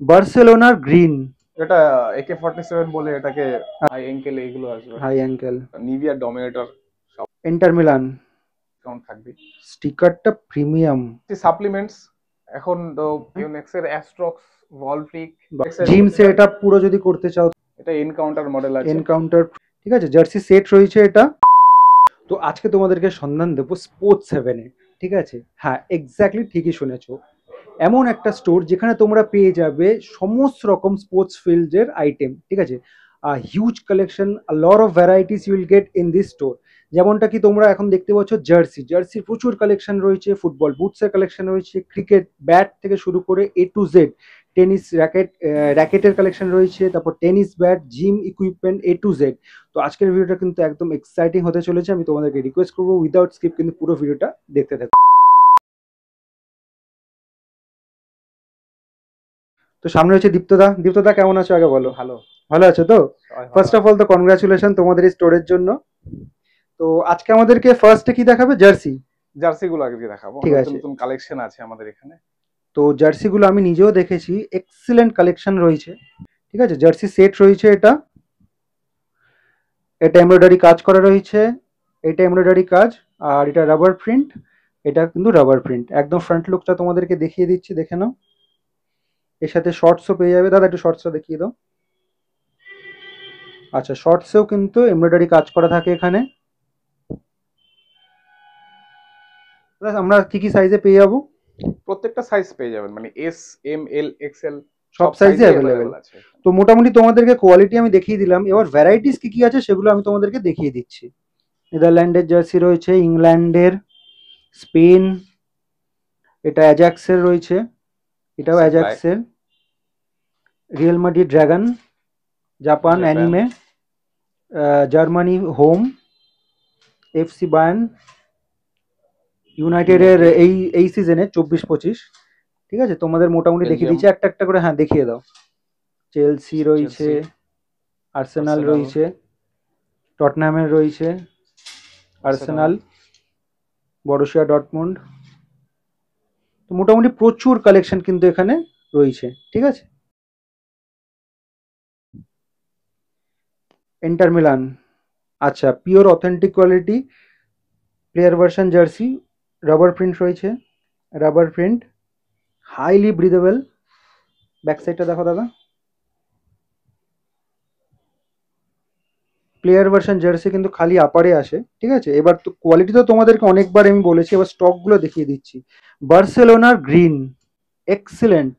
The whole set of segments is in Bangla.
বার্সেলোনার গ্রিন। এটা AK-47 বলে এটাকে। হাই অ্যাঙ্কেল এইগুলো আসবে, হাই অ্যাঙ্কেল। নিভিয়া ডমিনেটর সব ইন্টার মিলান। ডিসকাউন্ট থাকবে। স্টিকারটা প্রিমিয়াম। সাপ্লিমেন্টস এখন তো ইউনেক্স এর অ্যাস্ট্রক্স, ভলফ্রিক এর জিম সেট আপ পুরো যদি করতে চাও, এটা এনকাউন্টার মডেল আছে। এনকাউন্টার, ঠিক আছে, জার্সি সেট রয়েছে এটা। তো আজকে তোমাদেরকে সন্ধান দেবো স্পোর্টস সেভেনে, ঠিক আছে? হ্যাঁ, এক্স্যাক্টলি ঠিকই শুনেছো। এমন একটা স্টোর যেখানে তোমরা পেয়ে যাবে সমস্ত রকম স্পোর্টস ফিল্ডের আইটেম, ঠিক আছে? Huge collection, lot of varieties you will get in this store. যেমনটা কি তোমরা এখন দেখতে পাচ্ছ, জার্সির প্রচুর কালেকশন রয়েছে, ফুটবল বুটসের কালেকশন রয়েছে, ক্রিকেট ব্যাট থেকে শুরু করে A to Z, টেনিস র্যাকেটের কালেকশন রয়েছে, তারপর tennis bat, gym equipment A to Z। তো আজকের ভিডিওটা কিন্তু একদম এক্সাইটিং হতে চলেছে। আমি তোমাদেরকে রিকোয়েস্ট করবো উইদাউট স্কিপ কিন্তু পুরো ভিডিওটা দেখতে থাকো। তো সামনে হচ্ছে দীপ্তদা। দীপ্তদা কেমন আছো আগে বলো। ভালো। ভালো আছো তো? সবাই ভালো ফার্স্ট অফ আছে। অল তো কনগ্রাচুলেশন তোমাদের এই স্টোরের জন্য। তো আজকে আমাদেরকে ফার্স্টে কি দেখাবে? জার্সি। জার্সি গুলো আগে দেখাবো, ঠিক নতুন আছে। নতুন কালেকশন আছে আমাদের এখানে। তো জার্সিগুলো আমি নিজেও দেখেছি, এক্সিলেন্ট কালেকশন রয়েছে, ঠিক আছে? জার্সি সেট রয়েছে এটা। এটা এমব্রয়ডারি কাজ করা রয়েছে, এটা এমব্রয়ডারি কাজ, আর এটা রাবার প্রিন্ট। এটা কিন্তু রাবার প্রিন্ট। একদম ফ্রন্ট লুকটা তোমাদেরকে দেখিয়ে দিচ্ছি, দেখে নাও। এর সাথে শর্টসও পেয়ে যাবে। দাদা একটু শর্টসটা দেখিয়ে দাও। আচ্ছা, শর্টসেও কিন্তু এমব্রয়ডারি কাজ করা থাকে এখানে। আমরা কি কি সাইজে পেয়ে যাবো? প্রত্যেকটা সাইজ পেয়ে যাবেন, মানে S, M, L, XL সব সব সাইজে সাইজে অ্যাভেলেবেল। অ্যাভেলেবেল আছে। তো মোটামুটি তোমাদেরকে কোয়ালিটি আমি দেখিয়ে দিলাম, এবার ভ্যারাইটিস কি কি আছে সেগুলো আমি তোমাদেরকে দেখিয়ে দিচ্ছি। নেদারল্যান্ডের জার্সি রয়েছে, ইংল্যান্ডের, স্পেন, এটা অ্যাজাক্সের রয়েছে, এটাও সিপ্লাই, অ্যাজাক্সের, Real Madrid dragon, Japan Japan, anime, Germany home, FC Bayern, ইউনাইটেডের ইউনাইটেড, এই এই সিজনে 24-25, ঠিক আছে? তোমাদের মোটামুটি দেখিয়ে বেলজিয়াম, দিচ্ছি একটা একটা করে। হ্যাঁ, দেখিয়ে দাও। চেলসি রয়েছে, চেলসি, আর্সেনাল আর্সেনাল, রয়েছে, টটনামের রয়েছে, আর্সেনাল। Arsenal, Borussia Dortmund. তো মোটামুটি প্রচুর কালেকশন কিন্তু এখানে রয়েছে, ঠিক আছে? Inter Milan. আচ্ছা, pure authentic quality player version jersey, rubber print রয়েছে, rubber print, highly breathable. Back সাইডটা দেখো দাদা। প্লেয়ার ভার্সন জার্সি কিন্তু খালি আপারে আসে, ঠিক আছে? এবার তো কোয়ালিটি তো তোমাদেরকে অনেকবার আমি বলেছি, এবার স্টকগুলো দেখিয়ে দিচ্ছি। বার্সেলোনার গ্রিন, এক্সিলেন্ট।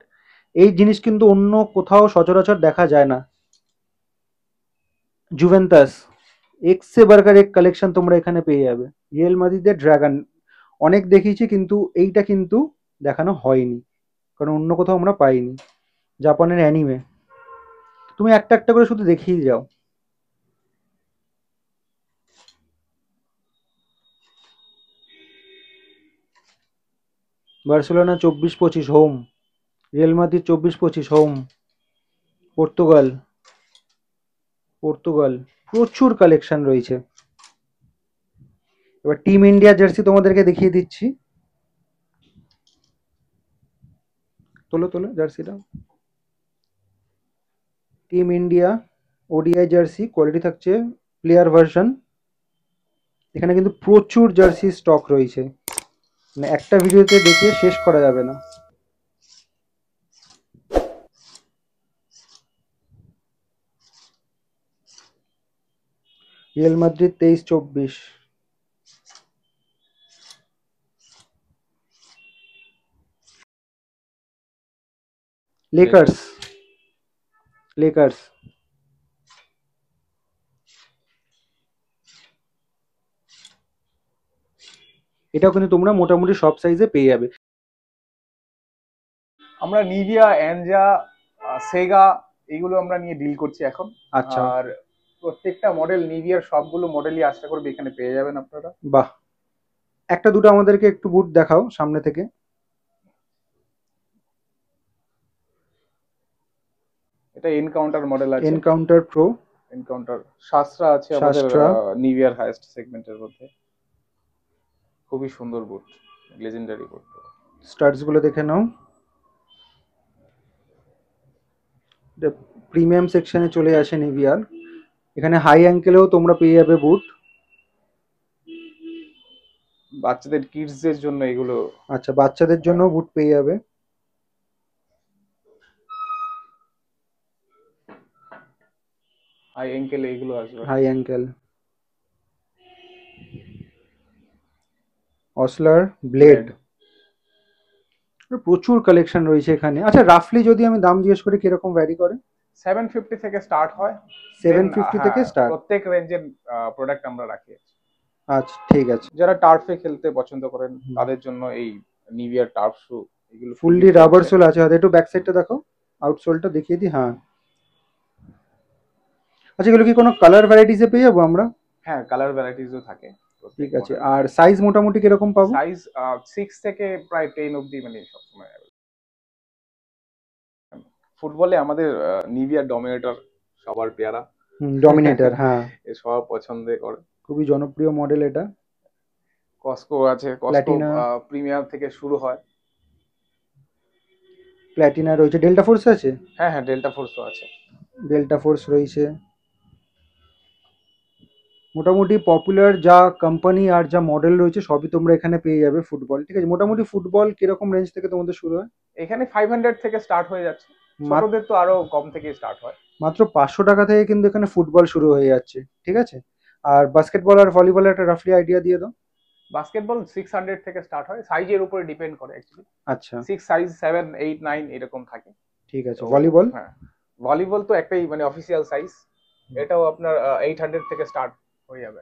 এই জিনিস কিন্তু অন্য কোথাও সচরাচর দেখা যায় না। জুভেন্টাস, এক্সে বার্গার এক কালেকশন তোমরা এখানে পেয়ে যাবে। রিয়েল মাদ্রিদের ড্রাগন অনেক দেখিয়েছি, কিন্তু এইটা কিন্তু দেখানো হয়নি, কারণ অন্য কোথাও আমরা পাইনি। জাপানের অ্যানিমে। তুমি একটা একটা করে শুধু দেখিয়ে যাও। Barcelona 24-25 home, real Madrid 24-25 home, Portugal, Portugal, প্রচুর কালেকশন রয়েছে। এবার টিম ইন্ডিয়া জার্সি তোমাদেরকে দেখিয়ে দিচ্ছি। তোলো তোলো জার্সিটা। Team India ODI jersey, quality থাকছে প্লেয়ার ভার্সন। এখানে কিন্তু প্রচুর জার্সি স্টক রয়েছে, মানে একটা ভিডিওতে দেখে শেষ করা যাবে না। Real Madrid 23-24, Lakers, Lakers, Lakers. এটাও কিন্তু তোমরা মোটামুটি সব সাইজে পেয়ে যাবে। আমরা নিভিয়া, অ্যানজা, সেগা এইগুলো আমরা নিয়ে ডিল করছি এখন। আচ্ছা, আর প্রত্যেকটা মডেল, নিভিয়ার সবগুলো মডেলই আশা করবি এখানে পেয়ে যাবেন আপনারা। বাহ। একটা দুটো আমাদেরকে একটু বুট দেখাও সামনে থেকে। এটা এনকাউন্টার মডেল আছে। এনকাউন্টার প্রো, এনকাউন্টার শাস্ত্রা আছে আমাদের শাস্ত্রা। নিভিয়ার হাইয়েস্ট সেগমেন্টের মধ্যে। খুবই সুন্দর বুট, লেজেন্ডারি বুট। স্টার্টস গুলো দেখে নাও। প্রিমিয়াম সেকশনে চলে আসে নিভিয়ার। এখানে হাই অ্যাঙ্কেলেও তোমরা পেয়ে যাবে বুট। বাচ্চাদের কিডসদের জন্য এগুলো আচ্ছা, বাচ্চাদের জন্য বুট পেয়ে যাবে। হাই অ্যাঙ্কেল এগুলো আসবে। হাই অ্যাঙ্কেল, অসলার, ব্লেড, প্রচুর কালেকশন রয়েছে এখানে। আচ্ছা, রাফলি যদি আমি দাম জিজ্ঞেস করি কিরকম ভ্যারি করে? 750 থেকে স্টার্ট হয়। 750 থেকে স্টার্ট। প্রত্যেক রেঞ্জের প্রোডাক্ট আমরা রাখি। আচ্ছা, ঠিক আছে। যারা টার্ফে খেলতে পছন্দ করেন হুম। তাদের জন্য এই নিভিয়ার টার্ফ শু এগুলো ফুললি রাবার সোল আছে, হয়তো একটু ব্যাক সাইডটা দেখো, আউটসোলটা দেখিয়ে দিই। হ্যাঁ, আচ্ছা, এগুলো কি কোনো কালার ভ্যারাইটিসে পেয়ে যাবো আমরা? হ্যাঁ, কালার ভ্যারাইটিসও থাকে। ঠিক আছে। আর সাইজ মোটামুটি কিরকম পাবো? সাইজ 6 থেকে প্রায় 10 অবধি মানে সবসময়। ফুটবলে আমাদের নিভিয়া ডমিনেটর সবার পেয়ারা। ডমিনেটর, হ্যাঁ, এ সবার পছন্দ করে। খুবই জনপ্রিয় মডেল এটা। কস্কো আছে, কস্কো প্ল্যাটিনা, প্রিমিয়াম থেকে শুরু হয়। প্ল্যাটিনা রয়েছে, ডেল্টা ফোর্স আছে। হ্যাঁ হ্যাঁ, ডেল্টা ফোর্সও আছে। ডেল্টা ফোর্স রয়েছে। মোটামুটি পপুলার যা কোম্পানি আর যা মডেল রয়েছে সবই তোমরা এখানে পেয়ে যাবে ফুটবল। ঠিক আছে, মোটামুটি ফুটবল কিরকম রেঞ্জ থেকে তোমাদের শুরু হয়? এখানে 500 থেকে স্টার্ট হয়ে যাচ্ছে, ছোটদের তো আরো কম থেকে স্টার্ট হয়। মাত্র 500 টাকা থেকে কিন্তু এখানে ফুটবল শুরু হয়ে যাচ্ছে। ঠিক আছে, আর বাস্কেটবল আর ভলিবলের একটা রাফলি আইডিয়া দিয়ে দাও। বাস্কেটবল 600 থেকে স্টার্ট হয়, সাইজের উপরে ডিপেন্ড করে অ্যাকচুয়ালি। আচ্ছা, 6 সাইজ 7 8 9 এরকম থাকে। ঠিক আছে। তো ভলিবল? হ্যাঁ, ভলিবল তো একটাই মানে অফিসিয়াল সাইজ, এটাও আপনার 800 থেকে স্টার্ট হয়ে যাবে।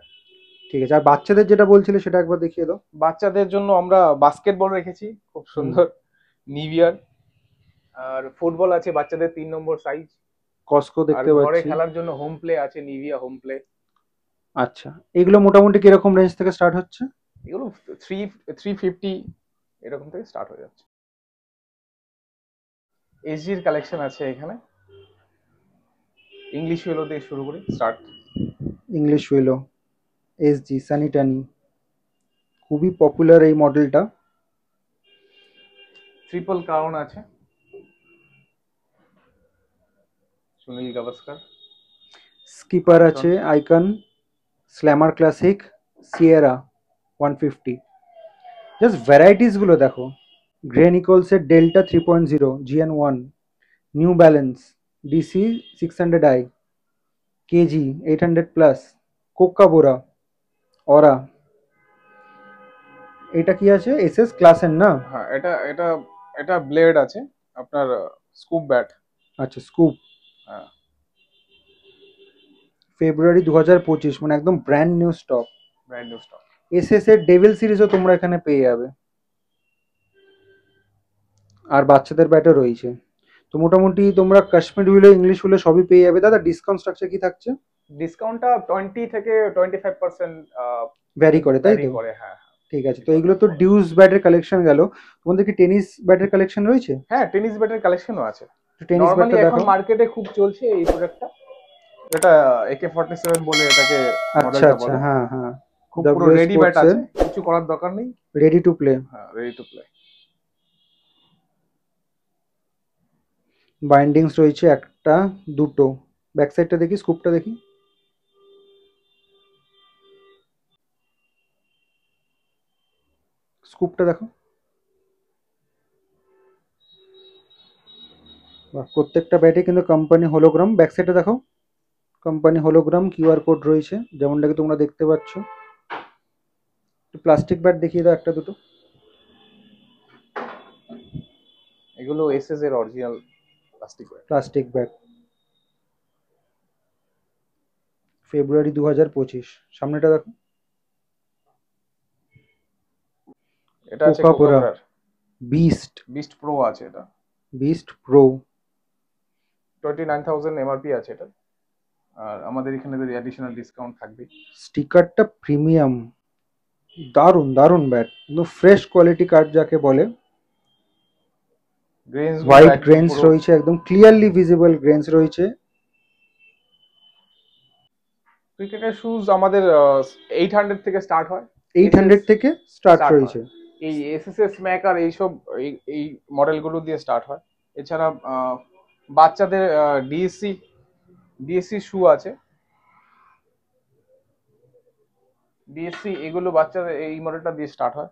ঠিক আছে, আর বাচ্চাদের যেটা বলছিলে সেটা একবার দেখিয়ে দাও। বাচ্চাদের জন্য আমরা বাস্কেটবল রেখেছি খুব সুন্দর, নিভিয়ার। আর ফুটবল আছে বাচ্চাদের 3 নম্বর সাইজ। কস্কো আর দেখতে ঘরে পাচ্ছি। খেলার জন্য হোম প্লে আছে, নিভিয়া হোম প্লে। আচ্ছা, এগুলো মোটামুটি কিরকম রেঞ্জ থেকে স্টার্ট হচ্ছে? এগুলো 350 এরকম থেকে স্টার্ট হয়ে যাচ্ছে। এসজির কালেকশন আছে এখানে, ইংলিশ ওয়েলো দিয়ে শুরু করি স্টার্ট। ইংলিশ উইলো, এসজি, সানিটানি, খুবই পপুলার এই মডেলটা। ট্রিপল ক্রাউন আছে, সুনীল গাভাস্কার। স্কিপার আছে, icon, slammer classic, sierra 150। Just varieties গুলো দেখো। গ্রে নিকোলসের delta 3.0 GN1, New Balance DC 600i, KG 800 plus, Kookaburra, aura. এটা কি আছে? এসএস ক্লাসের না? হ্যাঁ, এটা এটা এটা ব্লেড আছে আপনার, স্কুপ ব্যাট। আচ্ছা, স্কুপ। হ্যাঁ, ফেব্রুয়ারি 2025, মানে একদম brand new stock. Brand new stock. SS এর ডেভিল সিরিজও তোমরা এখানে পেয়ে যাবে, আর বাচ্চাদের ব্যাটও রয়েছে। তো মোটামুটি তোমরা কাশ্মীর হুইলে, ইংলিশ হুইলে সবই পেয়ে যাবে। দাদা, ডিসকাউন্ট স্ট্রাকচার কি থাকছে? ডিসকাউন্টটা 20 থেকে 25% ভ্যারি করে, তাই তো? করে, হ্যাঁ। ঠিক আছে, তো এগুলো তো ডিউস ব্যাটের কালেকশন গেল। তোমাদের কি টেনিস ব্যাটের কালেকশন রয়েছে? হ্যাঁ, টেনিস ব্যাটের কালেকশনও আছে। টেনিস নরমালি ব্যাটটা এখন দেখো। মার্কেটে খুব চলছে এই প্রোডাক্টটা, যেটা AK-47 বলে এটাকে আচ্ছা মডেলটা আচ্ছা, বলে। হ্যাঁ হ্যাঁ, খুব পুরো WS রেডি ব্যাট স্পোর্টস এর, আছে, কিছু করার দরকার নেই। Ready to play. হ্যাঁ, রেডি টু প্লে। বাইন্ডিংস রয়েছে একটা, দুটো। ব্যাক সাইডটা দেখি, স্কুপটা দেখি। স্কুপটা দেখো। বাহ, প্রত্যেকটা ব্যাটে কিন্তু কোম্পানি হোলোগ্রাম। ব্যাক সাইডে দেখো, কোম্পানি হোলোগ্রাম, কিউআর কোড রয়েছে যেমনটাকে তোমরা দেখতে পাচ্ছ। প্লাস্টিক ব্যাট দেখিয়ে দাও একটা দুটো। এগুলো এসএস এর original plastic bat. Plastic bat, February 2025। সামনেটা দেখো, এটা আছে কোকাকোলা, কোকাকোলার বিস্ট, বিস্ট প্রো আছে এটা। Beast pro. 29,000 এমআরপি আছে এটা। আর আমাদের এখানে অ্যাডিশনাল ডিসকাউন্ট থাকবে। স্টিকারটা প্রিমিয়াম, দারুন দারুন ব্যাট, একদম ফ্রেশ কোয়ালিটি কার্ড যাকে বলে। গ্রেনস হোয়াইট গ্রেনস রয়েছে, একদম ক্লিয়ারলি ভিজিবল গ্রেনস রয়েছে। ক্রিকেটের শুজ আমাদের 800 থেকে স্টার্ট হয়। 800 থেকে স্টার্ট রয়েছে। এই এসএসএস স্ম্যাক আর এইসব এই মডেলগুলো দিয়ে স্টার্ট হয়। এছাড়া বাচ্চাদের ডিএসসি ডিএসসি শু আছে, ডিএসসি এগুলো বাচ্চাদের এই মডেলটা দিয়ে স্টার্ট হয়।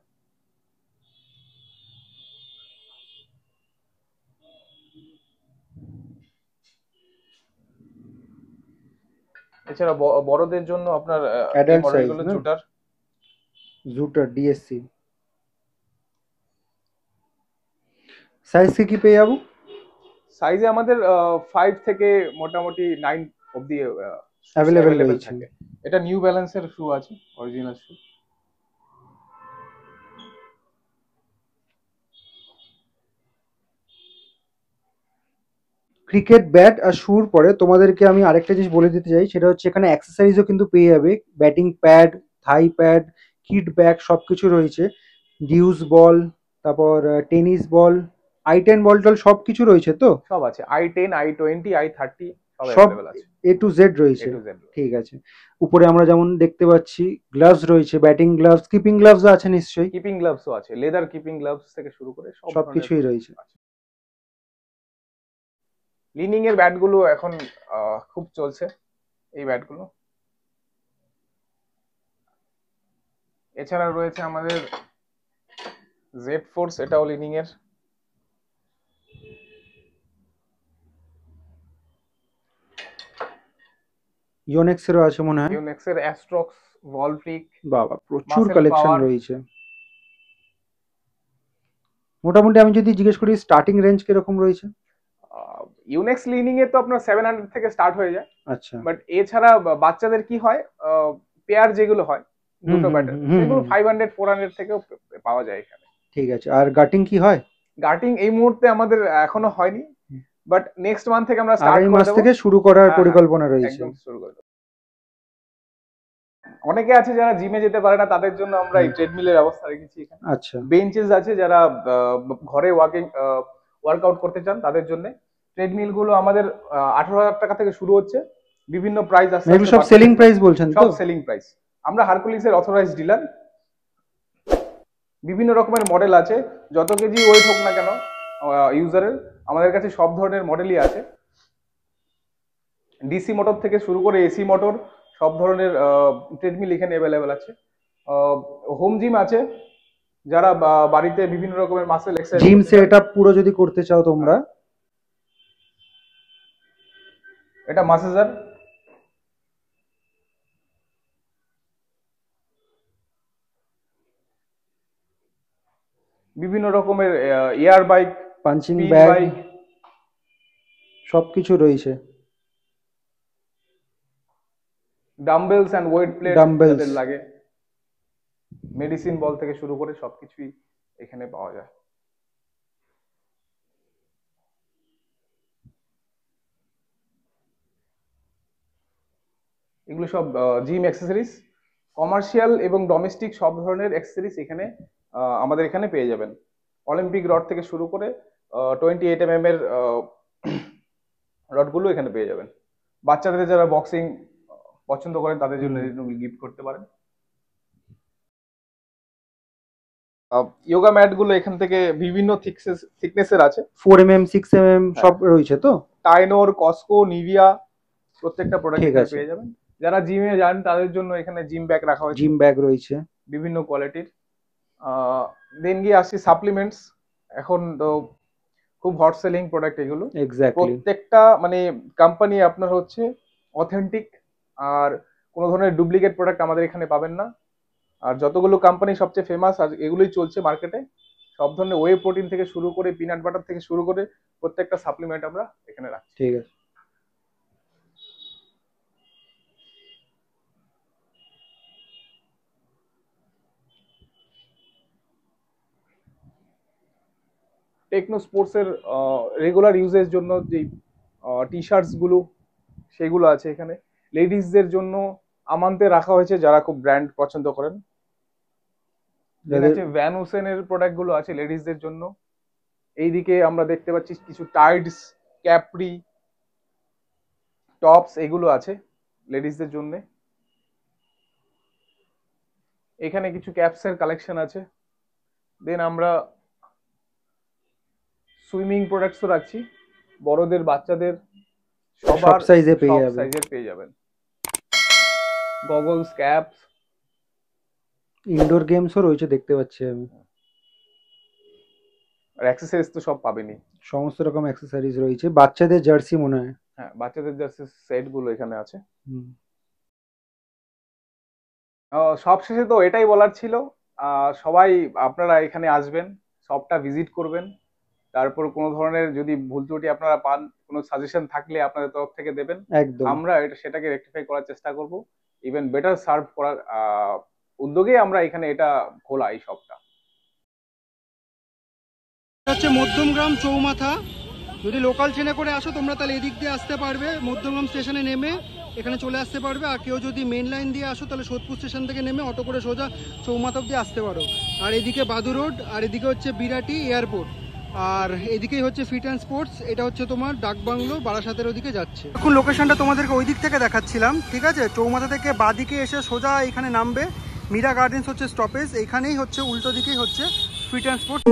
এছাড়া বড়দের জন্য আপনার এই অ্যাডাল্ট সাইজ মডেলগুলো না, জুটার। জুটার ডিএসসি সাইজ কি পেয়ে যাবো? সাইজে আমাদের 5 থেকে মোটামুটি 9 অব্দি অ্যাভেলেবেল অ্যাভেলেবেল রয়েছে। থাকে। এটা নিউ ব্যালেন্সের শু আছে, অরিজিনাল শু। ক্রিকেট ব্যাট আর শুর পরে তোমাদেরকে আমি আরেকটা জিনিস বলে দিতে চাই, সেটা হচ্ছে এখানে অ্যাক্সেসরিজও কিন্তু পেয়ে যাবে। ব্যাটিং প্যাড, থাই প্যাড, কিট ব্যাগ সবকিছু রয়েছে। ডিউস বল, তারপর টেনিস বল, I10 বল টল সবকিছু রয়েছে তো? সব আছে, i10 i20 i30 সব সব অ্যাভেলেবেল আছে, A to Z এ রয়েছে। To Z. ঠিক আছে। উপরে আমরা যেমন দেখতে পাচ্ছি গ্লাভস রয়েছে, ব্যাটিং গ্লাভস, কিপিং গ্লাভস আছে নিশ্চয়ই। কিপিং গ্লাভসও আছে, লেদার কিপিং গ্লাভস থেকে শুরু করে সব ধরনের সবকিছুই রয়েছে। আছে। লিনিং এর ব্যাটগুলো এখন খুব চলছে, এই ব্যাটগুলো। এছাড়া রয়েছে আমাদের জেড ফোর্স, এটাও লিনিং এর। ইওনেক্সেরও আছে মনে হয়। ইউনেক্স এর অ্যাস্ট্রক্স, ভলফ্লিক, বাবা, প্রচুর মাসেল কালেকশন পাওয়ার। রয়েছে। মোটামুটি আমি যদি জিজ্ঞেস করি স্টার্টিং রেঞ্জ কিরকম রয়েছে? ইউনেক্স লিনিং এ তো আপনার 700 থেকে স্টার্ট হয়ে যায়। আচ্ছা। বাট এছাড়া বাচ্চাদের কি হয়, পেয়ার যেগুলো হয় হুম দুটো হুম ব্যাটার, হুম হুম সেগুলো হুম। 500 400 থেকেও পাওয়া যায় এখানে। ঠিক আছে। আর গাটিং কি হয়? গার্টিং এই মুহূর্তে আমাদের এখনো হয়নি, বাট নেক্সট মান্থ থেকে আমরা স্টার্ট আগামী করে মাস দেবো। থেকে শুরু করার হ্যাঁ হ্যাঁ, পরিকল্পনা রয়েছে। একদম শুরু করে দেবো। অনেকে আছে যারা জিমে যেতে পারে না, তাদের জন্য আমরা এই ট্রেডমিলের ব্যবস্থা রেখেছি এখানে। আচ্ছা। বেঞ্চেস আছে, যারা ঘরে ওয়ার্কআউট করতে চান তাদের জন্য। ট্রেডমিল গুলো আমাদের 18,000 টাকা থেকে শুরু হচ্ছে, বিভিন্ন প্রাইস আস্তে এগুলো আস্তে সব বাড়তে সেলিং থাকবে। প্রাইস বলছেন তো? সব সেলিং প্রাইস। আমরা হারকুলিসের অথরাইজড ডিলার। বিভিন্ন রকমের মডেল আছে, যত কেজি ওয়েট হোক না কেন ইউজারের, আমাদের কাছে সব ধরনের মডেলই আছে। ডিসি মোটর থেকে শুরু করে এসি মোটর, সব ধরনের ট্রেডমিল এখানে অ্যাভেলেবেল আছে। হোম জিম আছে, যারা বাড়িতে বিভিন্ন রকমের মাসেল এক্সারসাইজ জিম করতে চান। সেট আপ পুরো যদি করতে চাও তোমরা। এটা মাসেজার। বিভিন্ন রকমের air bike, punching spin bag bike, সবকিছু রয়েছে। Dumbbells and wait plate dumbbells. যাদের লাগে, মেডিসিন বল থেকে শুরু করে সবকিছুই এখানে পাওয়া যায়। এগুলো সব জিম অ্যাক্সেসরিজ, কমার্শিয়াল এবং ডোমেস্টিক সব ধরনের অ্যাক্সেসরিজ এখানে আমাদের এখানে পেয়ে যাবেন। অলিম্পিক রড থেকে শুরু করে 28 mm এর রডগুলো এখানে পেয়ে যাবেন। বাচ্চাদের যারা বক্সিং পছন্দ করেন তাদের জন্য গিফট করতে পারেন। ইয়োগা ম্যাট গুলো এখান থেকে বিভিন্ন থিকনেসের আছে, 4 mm 6 mm সব রয়েছে তো? টাইনোর, কস্কো, নিভিয়া, প্রত্যেকটা প্রোডাক্ট ঠিক এখানে আছে। পেয়ে যাবেন। যারা জিমে যান তাদের জন্য এখানে জিম ব্যাগ রাখা হয়েছে জিম ব্যাগ রয়েছে। বিভিন্ন কোয়ালিটির। দেন গিয়ে আসছি সাপ্লিমেন্টস। এখন তো খুব হট সেলিং প্রোডাক্ট এগুলো। এক্স্যাক্টলি। প্রত্যেকটা মানে কোম্পানি আপনার হচ্ছে অথেন্টিক, আর কোনো ধরনের ডুপ্লিকেট প্রোডাক্ট আমাদের এখানে পাবেন না। আর যতগুলো কোম্পানি সবচেয়ে ফেমাস আর এগুলোই চলছে মার্কেটে, সব ধরনের ওয়ে প্রোটিন থেকে শুরু করে পিনাট বাটার থেকে শুরু করে প্রত্যেকটা সাপ্লিমেন্ট আমরা এখানে রাখছি। ঠিক আছে। টেকনো স্পোর্টস এর রেগুলার ইউজের জন্য যে টি শার্টস গুলো সেগুলো আছে এখানে। লেডিসদের জন্য আমানতে রাখা হয়েছে, যারা খুব ব্র্যান্ড পছন্দ করেন। দেন যাদের আছে ভ্যান হোসেনের প্রোডাক্ট গুলো আছে লেডিসদের জন্য। এইদিকে আমরা দেখতে পাচ্ছি কিছু টাইডস, ক্যাপ্রি, টপস এগুলো আছে লেডিসদের জন্য। এখানে কিছু ক্যাপসের কালেকশন আছে। দেন আমরা সুইমিং প্রোডাক্টসও রাখছি, বড়দের বাচ্চাদের সব সবার সাইজে পেয়ে সব যাবে। সাইজের পেয়ে যাবেন। গগলস, ক্যাপস, ইনডোর গেমসও রয়েছে দেখতে পাচ্ছি আমি। আর অ্যাক্সেসরিজ তো সব পাবেনই। সমস্ত রকম অ্যাক্সেসরিজ রয়েছে, বাচ্চাদের জার্সি মনে হয়। হ্যাঁ, বাচ্চাদের জার্সি সেট গুলো এখানে আছে। হুম। সবশেষে তো এটাই বলার ছিল, সবাই আপনারা এখানে আসবেন, শপটা ভিজিট করবেন, তারপর কোনো ধরনের যদি ভুল ত্রুটি আপনারা পান, কোনো সাজেশন থাকলে আপনাদের তরফ থেকে দেবেন, একদম। আমরা সেটাকে রেকটিফাই করার চেষ্টা করব, ইভেন বেটার সার্ভ করার উদ্যোগে আমরা এখানে এটা খোলা এই শপটা। হচ্ছে মধ্যমগ্রাম চৌমাথা। যদি লোকাল ট্রেনে করে আসো তোমরা তাহলে এদিক দিয়ে আসতে পারবে, মধ্যমগ্রাম স্টেশনে নেমে এখানে চলে আসতে পারবে। আর কেউ যদি মেন লাইন দিয়ে আসো তাহলে সোদপুর স্টেশন থেকে নেমে অটো করে সোজা চৌমাথা অব্দি আসতে পারো। আর এদিকে বাদু রোড, আর এদিকে হচ্ছে বিরাটি এয়ারপোর্ট, আর এদিকেই হচ্ছে ফিট অ্যান্ড স্পোর্টস। এটা হচ্ছে তোমার ডাকবাংলো বারাসাতের ওদিকে যাচ্ছে। এখন লোকেশনটা তোমাদেরকে ওই দিক থেকে দেখাচ্ছিলাম, ঠিক আছে? চৌমাথা থেকে বাদিকে এসে সোজা এখানে নামবে, মীরা গার্ডেন্স হচ্ছে স্টপেজ, এইখানেই হচ্ছে উল্টো দিকেই হচ্ছে ফিট অ্যান্ড স্পোর্টস।